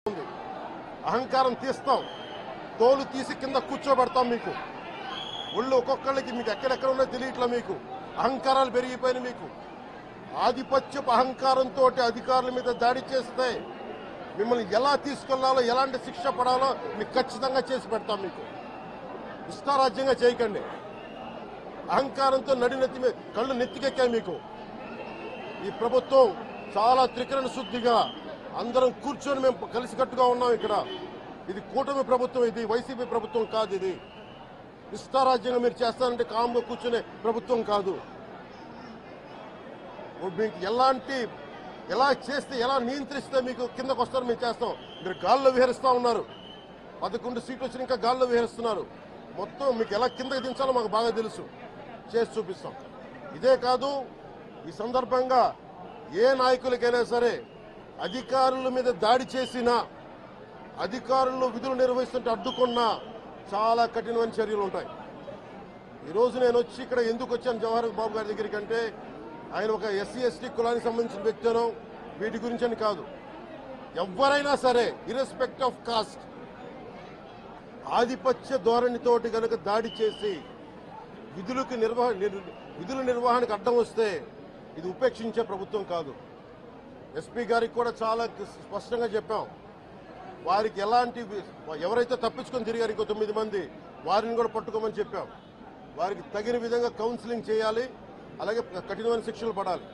అహంకారం తీస్తాం, తోలు తీసి కింద కూర్చోబెడతాం. మీకు ఒళ్ళు ఒక్కొక్కళ్ళకి మీకు ఎక్కడెక్కడ ఉన్నో తెలియట్లా. మీకు అహంకారాలు పెరిగిపోయిన, మీకు ఆధిపత్యపు అహంకారంతో అధికారుల మీద దాడి చేస్తే మిమ్మల్ని ఎలా తీసుకెళ్లాలో, ఎలాంటి శిక్ష పడాలో మీకు ఖచ్చితంగా చేసి పెడతాం. మీకు ఇష్టారాజ్యంగా చేయకండి. అహంకారంతో నడినెత్తి మీద కళ్ళు నెత్తికెక్కాయి. మీకు ఈ ప్రభుత్వం చాలా త్రికరణ శుద్ధిగా అందరం కూర్చొని మేము కలిసికట్టుగా ఉన్నాం. ఇక్కడ ఇది కూటమి ప్రభుత్వం, ఇది వైసీపీ ప్రభుత్వం కాదు. ఇది ఇష్టారాజ్యంగా మీరు చేస్తారంటే కామ్గా కూర్చునే ప్రభుత్వం కాదు. మీకు ఎలా చేస్తే, ఎలా నియంత్రిస్తే మీకు కిందకు వస్తారో మేము చేస్తాం. మీరు గాల్లో విహరిస్తూ ఉన్నారు. 11 సీట్లు వచ్చిన ఇంకా గాల్లో విహరిస్తున్నారు. మొత్తం మీకు ఎలా కిందకి దించాలో మాకు బాగా తెలుసు. చేసి చూపిస్తాం. ఇదే కాదు, ఈ సందర్భంగా ఏ నాయకులకైనా సరే అధికారుల మీద దాడి చేసినా, అధికారులు విధులు నిర్వహిస్తుంటే అడ్డుకున్నా చాలా కఠినమైన చర్యలు ఉంటాయి. ఈరోజు నేను వచ్చి ఇక్కడ ఎందుకు వచ్చాను జవహర్ బాబు గారి దగ్గరికి అంటే, ఆయన ఒక ఎస్సీ ఎస్టీ కులానికి సంబంధించిన వ్యక్తినో వీటి గురించి అని కాదు. ఎవరైనా సరే ఇర్రెస్పెక్ట్ ఆఫ్ కాస్ట్ ఆధిపత్య ధోరణితోటి కనుక దాడి చేసి విధుల నిర్వహణకు అడ్డం వస్తే ఇది ఉపేక్షించే ప్రభుత్వం కాదు. ఎస్పీ గారికి కూడా చాలా స్పష్టంగా చెప్పాం. వారికి ఎవరైతే తప్పించుకొని తిరిగారు ఇంకో 9 మంది, వారిని కూడా పట్టుకోమని చెప్పాం. వారికి తగిన విధంగా కౌన్సిలింగ్ చేయాలి, అలాగే కఠినమైన శిక్షలు పడాలి.